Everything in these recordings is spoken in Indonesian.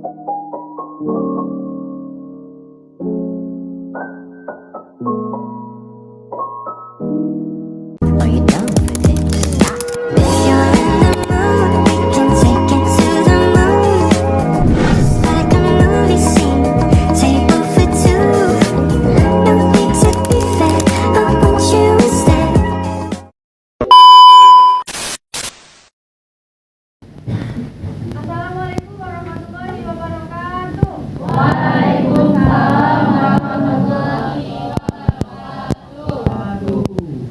Are you down for this? If you're in the mood, we can take it to the moon. Just like a movie scene, table for two. No need to be fair, I want you instead. Assalamualaikum warahmatullahi wabarakatuh. Waalaikumsalam warahmatullahi wabarakatuh.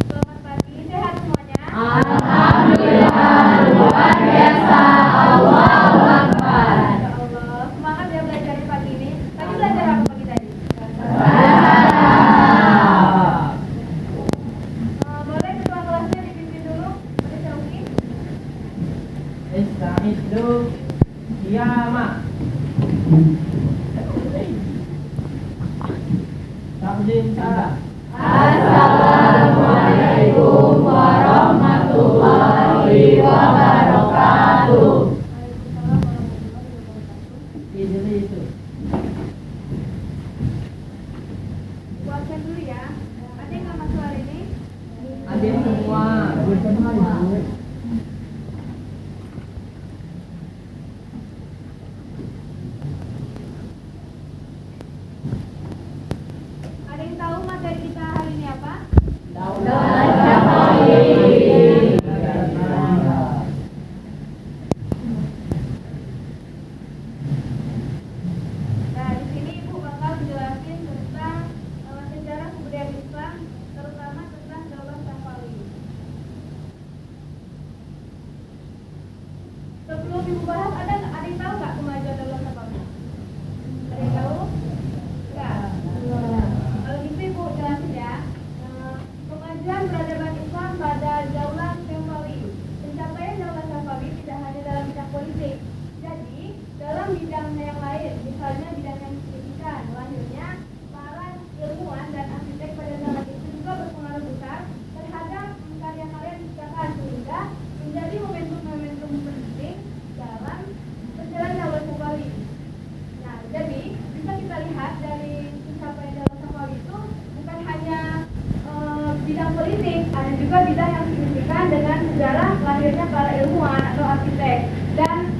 Selamat pagi, sehat semuanya? Alhamdulillah, luar biasa. Allahu Akbar. Ya Allah, semangat ya belajar pagi ini. Tadi belajar apa pagi tadi? Boleh ketua kelasnya dipimpin dulu, Pak Syauki? Istahidu Kiyama Takdim salam. Assalamualaikum warahmatullahi wabarakatuh. Waalaikumsalam warahmatullahi wabarakatuh. Jadi itu. Ibu absen dulu ya. Ada yang nggak masuk hari ini? Adik semua. Ada yang tahu materi kita hari ini apa? Nah, di sini Ibu bakal menjelaskan tentang sejarah kebudayaan Islam, terutama tentang Daulah Safawi. Sebelum Ibu bahas, ada yang tahu nggak kemajuan Daulah Safawi? Ada yang tahu? Nggak? Kalau gitu Ibu jelasin ya. Kemajuan peradaban Islam pada Daulah Safawi. Pencapaian Daulah Safawi tidak hanya dalam bidang politik. Jadi, dalam bidang yang lain, misalnya bidang yang signifikan, lahirnya para ilmuwan dan arsitek pada zaman itu juga berpengaruh besar terhadap karya-karya yang diciptakan sehingga menjadi momentum-momentum penting dalam perjalanan Daulah Safawi. Nah, jadi bisa kita lihat dari pencapaian Daulah Safawi itu bukan hanya bidang politik, ada juga bidang yang signifikan dengan sejarah lahirnya para ilmuwan atau arsitek. Dan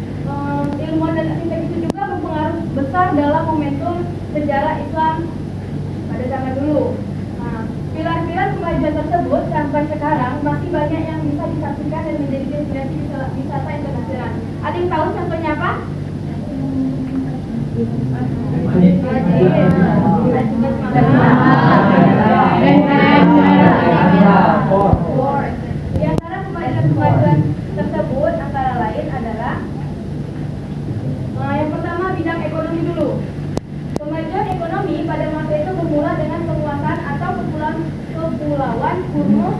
ilmuwan dan arsitek itu juga berpengaruh besar dalam momentum sejarah Islam pada zaman dulu. Nah, pilar-pilar kemajuan tersebut sampai sekarang masih banyak yang bisa disaksikan dan menjadi destinasi wisata internasional. Ada yang tahu contohnya apa? Di antara kemajuan tersebut antara lain adalah yang pertama bidang ekonomi dulu. Kemajuan ekonomi pada masa itu bermula dengan penguasaan atau kepulauan Hormuz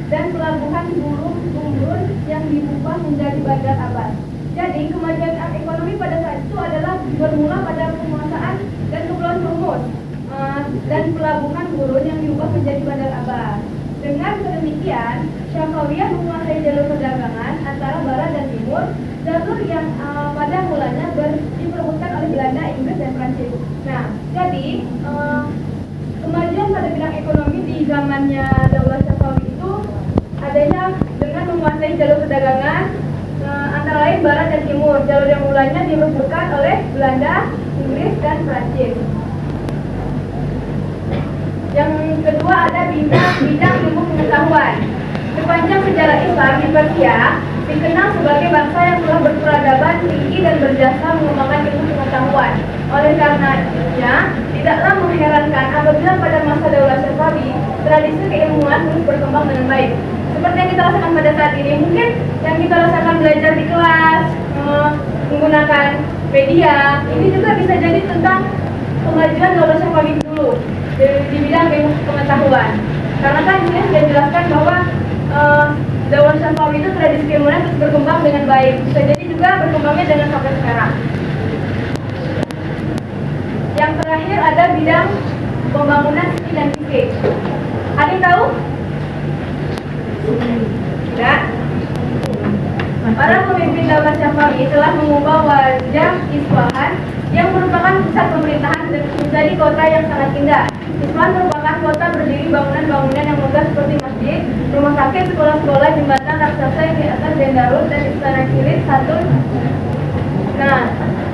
dan pelabuhan Gumrun yang diubah menjadi Bandar Abbas. Jadi kemajuan ekonomi pada saat itu adalah bermula pada penguasaan dan kepulauan Hormuz dan pelabuhan Gumrun yang diubah menjadi Bandar Abbas. Dengan demikian, Syafawiyah menguasai jalur perdagangan antara barat dan timur, jalur yang pada mulanya diperebutkan oleh Belanda, Inggris, dan Prancis. Nah, jadi kemajuan pada bidang ekonomi di zamannya Daulah Safawi itu adanya dengan menguasai jalur perdagangan antara lain barat dan timur, jalur yang mulanya diperebutkan oleh Belanda, Inggris, dan Prancis. Yang kedua ada bidang ilmu pengetahuan. Sepanjang sejarah Islam di Persia dikenal sebagai bangsa yang telah berperadaban tinggi dan berjasa mengembangkan ilmu pengetahuan. Oleh karenanya, tidaklah mengherankan apabila pada masa Daulah Safawi tradisi keilmuan terus berkembang dengan baik. Seperti yang kita rasakan pada saat ini, mungkin yang kita rasakan belajar di kelas, menggunakan media, ini juga bisa jadi tentang kemajuan Daulah Safawi dulu di bidang ilmu pengetahuan. Karena kan ini sudah dijelaskan bahwa Daulah Safawi itu tradisi keilmuan terus berkembang dengan baik. Bisa jadi juga berkembangnya dengan sampai sekarang. Yang terakhir ada bidang pembangunan seni dan fisik. Ada yang tahu? Tidak. Para pemimpin Daulah Syafawi telah mengubah wajah Isfahan yang merupakan pusat pemerintahan menjadi kota yang sangat indah. Isfahan merupakan kota berdiri bangunan-bangunan yang megah seperti masjid, rumah sakit, sekolah-sekolah, jembatan raksasa yang di atas Dendarut dan istana Kilit satu. Nah,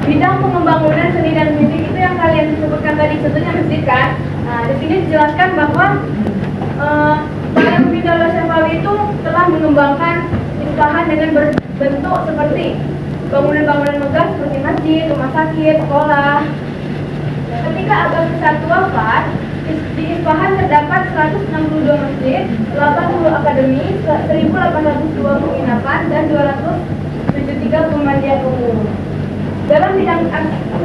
bidang pembangunan seni dan musik itu yang kalian sebutkan tadi, contohnya masjid kan? Nah, di sini dijelaskan bahwa para pemimpin Daulah Syafawi itu telah mengembangkan Isfahan dengan berbentuk seperti bangunan-bangunan megah seperti masjid, rumah sakit, sekolah. Ketika Agha I wafat, di Isfahan terdapat 162 masjid, 80 akademi, 1.802 penginapan, dan 273 pemandian umum. Dalam bidang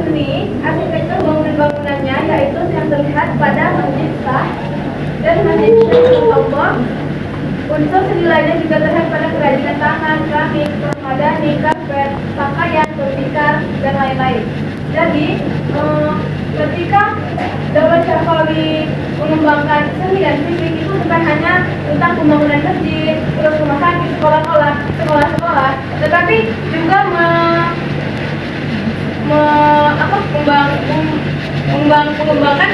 seni, arsitektur bangunan-bangunannya yaitu yang terlihat pada Masjid Shah dan Masjid Syekh Allah. Unsur seni lainnya juga terlihat pada kerajinan tangan, keramik, permadani, karpet, pakaian, tembikar, dan lain-lain. Jadi, ketika Daulah Syafawi mengembangkan seni dan fisik itu bukan hanya tentang pembangunan masjid, terus rumah sakit, sekolah-sekolah, tetapi juga mengembangkan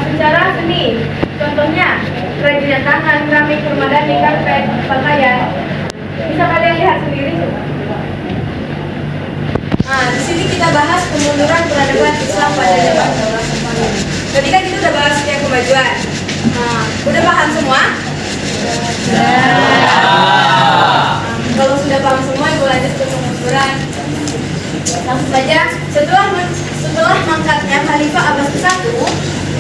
secara seni. Contohnya kerajinan tangan, keramik, permadani, karpet, pakaian. Bisa kalian lihat sendiri. Nah, di sini kita bahas kemunduran peradaban Islam pada zaman Daulah Syafawi. Ketika kita udah bahas yang kemajuan. Nah, udah paham semua? Kalau sudah paham semua, ibu lanjut ke kemunduran. Langsung saja, setelah mangkatnya Khalifah Abbas I,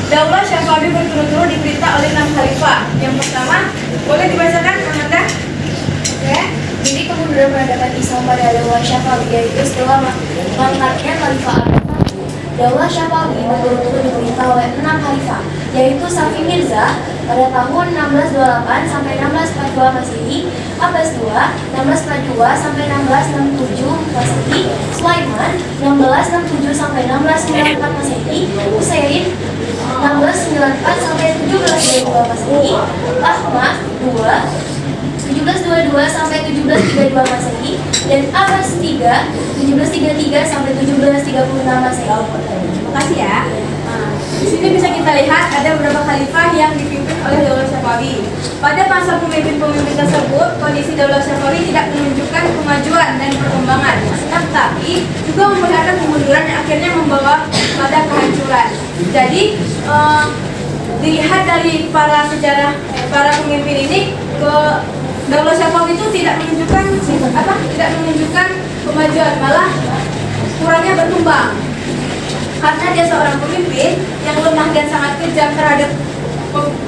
Daulah Syafawi berturut-turut diperintah oleh 6 khalifah. Yang pertama, boleh dibacakan Amanda? Oke, jadi kemunduran peradaban Islam pada Daulah Syafawi yaitu setelah mangkatnya Khalifah Abbas I. Daulah Syafawi berturut-turut diperintah oleh 6 khalifah, yaitu Safi Mirza pada tahun 1628 sampai 1642 Masehi, Abbas II 1642 sampai 1667 Masehi, Sulaiman 1667 sampai 1694 Masehi, Husain 1694 sampai 1722 Masehi, Ahmad II 1722 sampai 1732 Masehi, dan Abbas III 1733 sampai 1736 Masehi. Terima kasih ya. Nah, di sini bisa kita lihat ada beberapa khalifah yang dipimpin oleh Daulah Syafawi. Pada masa pemimpin-pemimpin tersebut, kondisi Daulah Syafawi tidak menunjukkan kemajuan dan perkembangan, tetapi juga memperlihatkan kemunduran yang akhirnya membawa pada kehancuran. Jadi, dilihat dari para sejarah para pemimpin ini, ke Daulah Syafawi itu tidak menunjukkan kemajuan, malah kurangnya berkembang. Karena dia seorang pemimpin yang lemah dan sangat kejam terhadap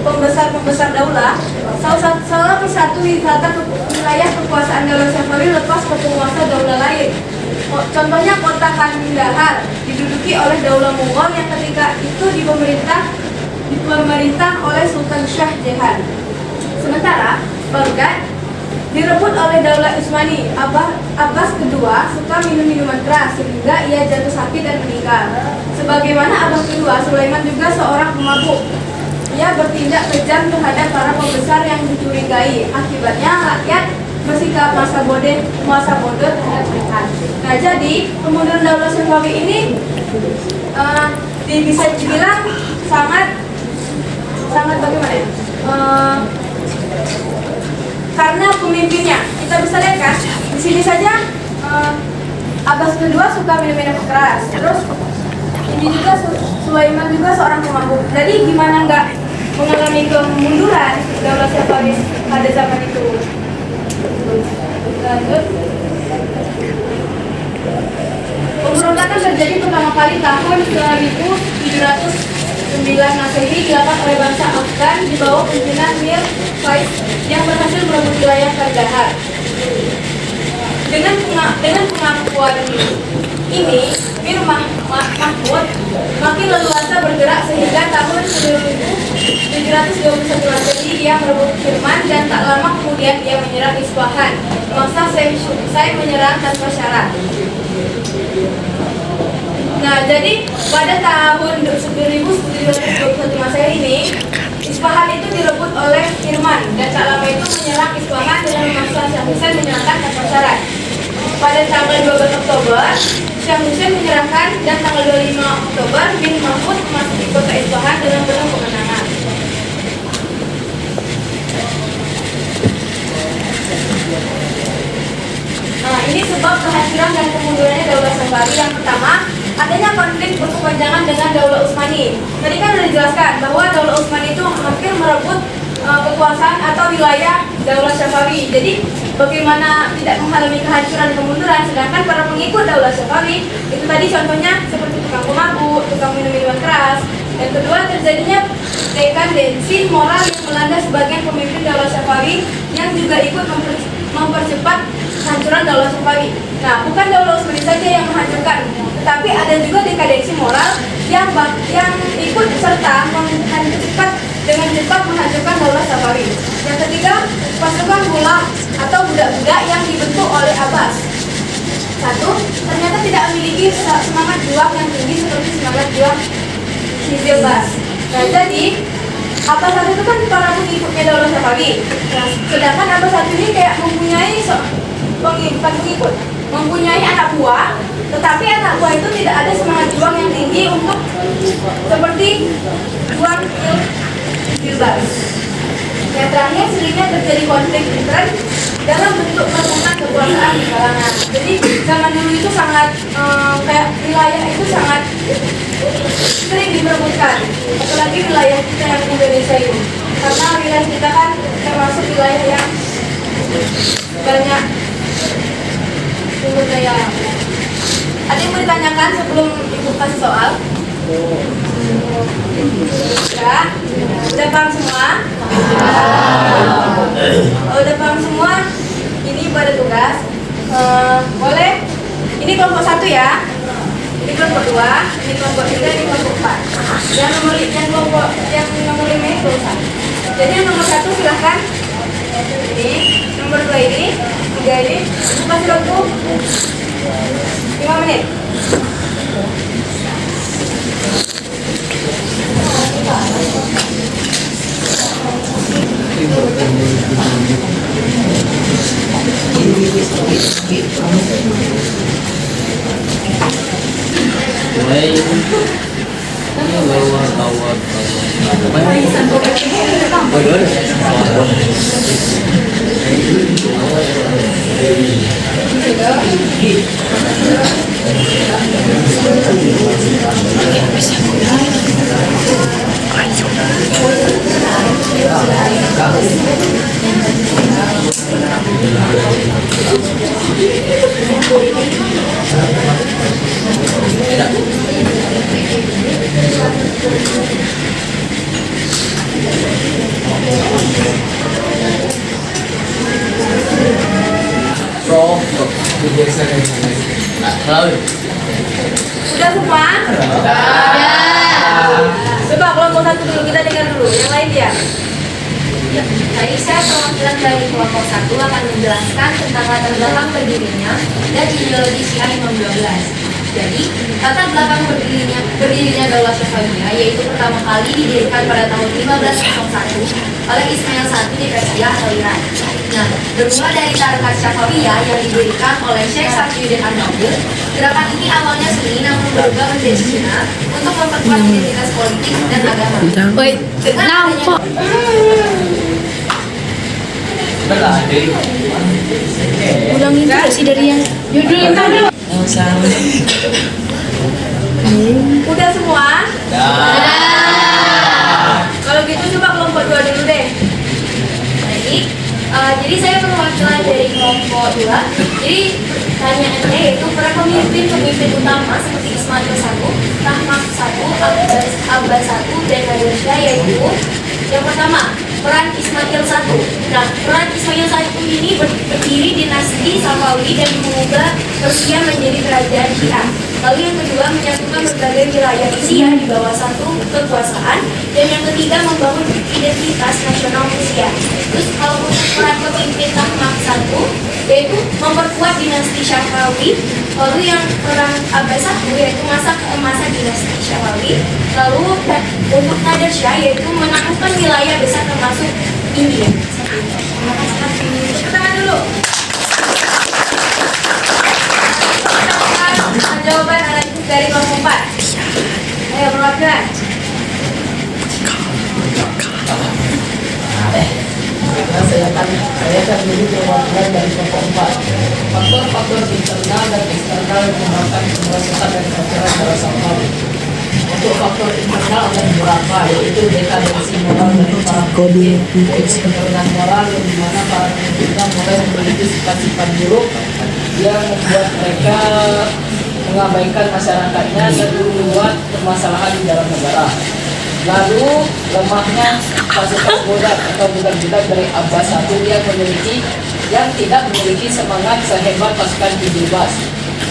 pembesar daulah. Salah satu wilayah kekuasaan Daulah Syafawi lepas ke penguasa daulah lain. Contohnya kota Kandahar diduduki oleh Daulah Mughal yang ketika itu dipemerintah oleh Sultan Shah Jahan. Sementara Baghdad direbut oleh Daulah Utsmani. Abbas kedua suka minum minuman keras sehingga ia jatuh sakit dan meninggal. Sebagaimana Abbas kedua, Sulaiman juga seorang pemabuk. Ia bertindak kejam terhadap para pembesar yang dicurigai. Akibatnya rakyat bersikap masa bodoh terhadap mereka. Nah, jadi kemunduran Daulah Syafawi ini bisa dibilang sangat bagaimana ya? Karena pemimpinnya, kita bisa lihat kan di sini saja Abbas kedua suka minum keras, terus ini juga Sulaiman juga seorang pemabuk. Jadi gimana nggak mengalami kemunduran Daulah Syafawi pada zaman itu? Lanjut. Pemberontakan terjadi pertama kali tahun 1709 Masehi dilakukan oleh bangsa Afgan di bawah pimpinan Mir Faiz yang berhasil merebut wilayah Kandahar. Dengan pengakuan ini, Mir Mahmud makin leluasa bergerak sehingga tahun 1721 Masehi ia merebut Kirman dan tak lama kemudian ia menyerang Isfahan. Masa saya menyerang tanpa syarat. Nah, jadi pada tahun 1721 Masehi ini Isfahan itu direbut oleh Kirman dan tak lama itu menyerang Isfahan dengan memaksa Syah Husain menyerahkan tanpa syarat. Pada tanggal 12 Oktober, Syah Husain menyerahkan dan tanggal 25 Oktober bin Mahmud memasuki kota Isfahan dengan penuh kemenangan. Nah, ini sebab kehancuran dan kemundurannya Daulah Safawi. Yang pertama, adanya konflik berkepanjangan dengan Daulah Utsmani. Tadi kan sudah dijelaskan bahwa Daulah Utsmani itu hampir merebut kekuasaan atau wilayah Daulah Safawi. Jadi, bagaimana tidak mengalami kehancuran dan kemunduran, sedangkan para pengikut Daulah Safawi itu tadi contohnya seperti tukang pemabuk, tukang minum-minuman keras. Yang kedua, terjadinya dekandensi moral yang melanda sebagian pemimpin Daulah Safawi yang juga ikut mempercepat kehancuran Daulah Safawi. Nah, bukan Daulah Utsmani saja yang menghancurkan, tetapi ada juga dekadensi moral yang ikut serta dengan cepat menghancurkan Daulah Safawi. Yang ketiga, pasukan ghulah atau budak-budak yang dibentuk oleh Abbas. Satu, ternyata tidak memiliki semangat juang yang tinggi seperti semangat juang Hizib Bas. Nah, jadi Abbas satu itu kan para pengikutnya Daulah Safawi. Nah, sedangkan Abbas satu ini kayak mempunyai anak buah, tetapi anak buah itu tidak ada semangat juang yang tinggi untuk seperti juang Hizib. Yang terakhir, seringnya terjadi konflik intern dalam bentuk perebutan kekuasaan di kalangan. Jadi zaman dulu itu sangat kayak wilayah itu sangat sering diperebutkan, apalagi wilayah kita yang Indonesia ini, karena wilayah kita kan termasuk wilayah yang banyak sumber daya. Ada yang mau ditanyakan sebelum ibu kasih soal? Ya, udah paham semua? Udah paham semua? Ini ibu ada tugas. Boleh? Ini kelompok 1 ya. Ini kelompok 2, ini kelompok 3, ini kelompok 4. Yang nomor 5 ini tulisan. Jadi yang nomor 1 silahkan. Ini, nomor 2 ini, 3 ini. Ibu kasih waktu 5 menit. Sudah semua? Coba kelompok 1 dulu, kita dengar dulu. Yang lain dia. Baik, saya perwakilan dari kelompok 1 akan menjelaskan tentang latar belakang berdirinya dan ideologi Syiah Imam 12. Jadi, latar belakang berdirinya Daulah Syafawiyah yaitu pertama kali didirikan pada tahun 1501 oleh Ismail I di Persia atau Iran. Nah, bermula dari tarekat Syafawiyah yang didirikan oleh Syekh Safiuddin An-Nadir. Gerakan ini awalnya seni namun berubah menjadi Cina untuk memperkuat identitas politik dan agama. Dengan adanya Ulangin terus sih dari yang judul tadi. Udah semua? Kalau gitu coba kelompok 2 dulu deh. Baik, jadi saya perwakilan dari kelompok 2. Jadi pertanyaannya yaitu para pemimpin utama seperti Ismail I, Rahmat I, Abbas I, dan Nadir Shah yaitu yang pertama peran Ismail I. Nah, peran Ismail I ini berdiri dinasti Safawi dan mengubah Persia menjadi kerajaan Syiah. Lalu yang kedua menyatukan berbagai wilayah Syiah di bawah satu kekuasaan, dan yang ketiga membangun identitas nasional Persia. Terus kalau untuk peran pemimpin Rahmat I yaitu memperkuat dinasti Safawi Lalu yang perang abad 1 yaitu masa dinasti Syafawi. Lalu untuk Nadir Shah yaitu menaklukkan wilayah besar termasuk India. Seperti itu. Terima kasih. Tepuk tangan dulu. Jawaban analisis dari kelompok 4. Ayo perwakilan. Saya akan menjadi perwakilan dari kelompok 4. Faktor-faktor internal dan eksternal yang menyebabkan kemerosotan dan kekacauan darah Syafawi. Untuk faktor internal ada beberapa, yaitu dekadensi moral dari para penurunan moral yang dimana para pemimpinnya mulai memiliki sifat-sifat buruk yang membuat mereka mengabaikan masyarakatnya dan membuat permasalahan di dalam negara. Lalu lemahnya pasukan budak dari Abbas I yang tidak memiliki semangat sehebat pasukan Qutaizah,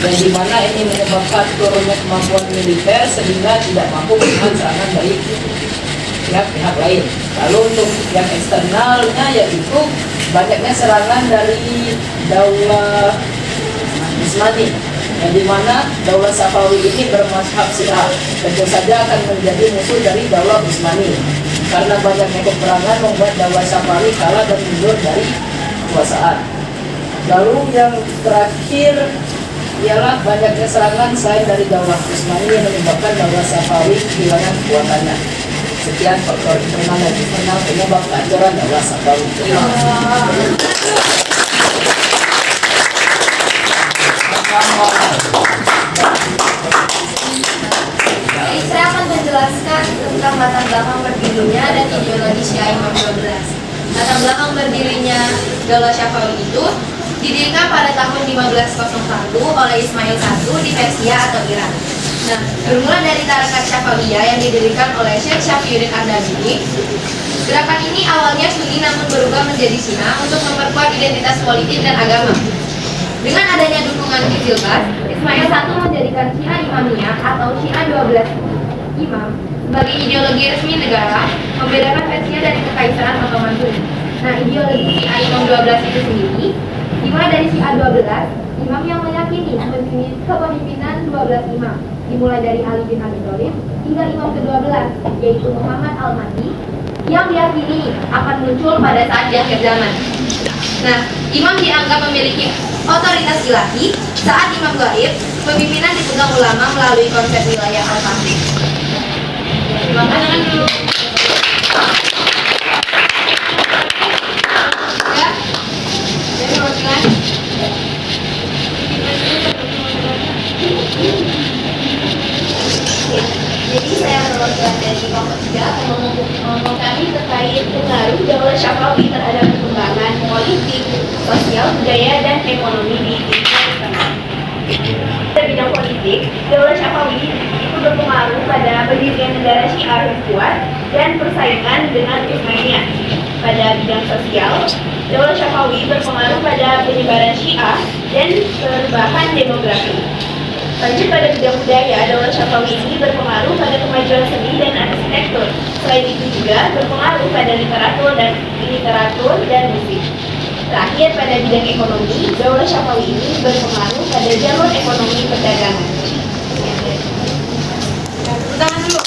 dan di mana ini menyebabkan turunnya kemampuan militer sehingga tidak mampu menahan serangan dari pihak-pihak lain. Lalu untuk yang eksternalnya yaitu banyaknya serangan dari Daulah Utsmani, yang dimana Daulah Safawi ini bermazhab Syiah, tentu saja akan menjadi musuh dari Daulah Utsmani karena banyaknya peperangan membuat Daulah Safawi kalah dan mundur dari kekuasaan. Lalu yang terakhir ialah banyaknya serangan selain dari Daulah Utsmani yang menyebabkan Daulah Safawi kehilangan kekuatannya. Sekian faktor internal dan eksternal penyebab kehancuran Daulah Safawi. Terima kasih. Jadi saya akan menjelaskan tentang latar belakang berdirinya dan ideologi Syiah Imam 12. Latar belakang berdirinya Daulah Syafawi itu didirikan pada tahun 1501 oleh Ismail I di Persia atau Iran. Nah, bermula dari Tarekat Syafawiyah yang didirikan oleh Syekh Syafiyuddin Ardabili. Gerakan ini awalnya Sunni namun berubah menjadi Syiah untuk memperkuat identitas politik dan agama. Dengan adanya dukungan Qutaizah, Ismail I menjadikan Syiah Imamiyah atau Syiah 12 Imam sebagai ideologi resmi negara, membedakan Persia dari Kekaisaran Ottoman Turki. Nah, ideologi Syiah Imam 12 itu sendiri dimulai dari Syiah 12 Imam yang meyakini kepemimpinan 12 imam, dimulai dari Ali bin Abi Thalib hingga imam ke-12 yaitu Muhammad Al-Mahdi yang diyakini akan muncul pada saat di akhir zaman. Nah, imam dianggap memiliki otoritas ilahi. Saat imam gaib, pemimpinan dipegang ulama melalui konsep wilayah al-faqih. Terima kasih dulu. Ya, jadi perwakilan. Jadi saya perwakilan dari kelompok 3 ngomong kami terkait pengaruh Daulah Syafawi terhadap perkembangan politik, sosial, budaya, dan ekonomi di Indonesia. Pada bidang politik, Daulah Syafawi itu berpengaruh pada berdirinya negara Syiah yang kuat dan persaingan dengan Utsmaniyah. Pada bidang sosial, Daulah Syafawi berpengaruh pada penyebaran Syiah dan perubahan demografi. Lanjut pada bidang budaya, Daulah Syafawi ini berpengaruh pada kemajuan seni dan arsitektur. Selain itu juga berpengaruh pada literatur dan musik. Terakhir pada bidang ekonomi, Daulah Syafawi ini berpengaruh pada jalur ekonomi perdagangan. Tangan dulu.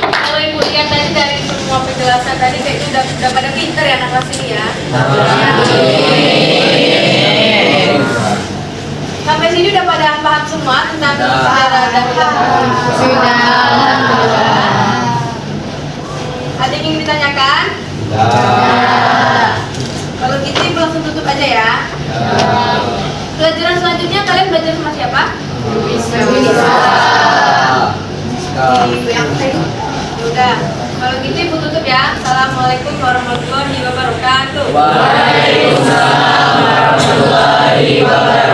Kalau ibu lihat tadi dari semua penjelasan tadi kayaknya udah pada pinter ya anak kelas ini ya. Sampai sini udah pada paham semua tentang sejarah dan sudah. Ada yang ingin ditanyakan? Kalau gitu ibu langsung tutup aja ya. Pelajaran selanjutnya kalian belajar sama siapa? Bisa. Ibu yang udah. Kalau gitu ibu tutup ya. Assalamualaikum warahmatullahi wabarakatuh. Waalaikumsalam warahmatullahi wabarakatuh.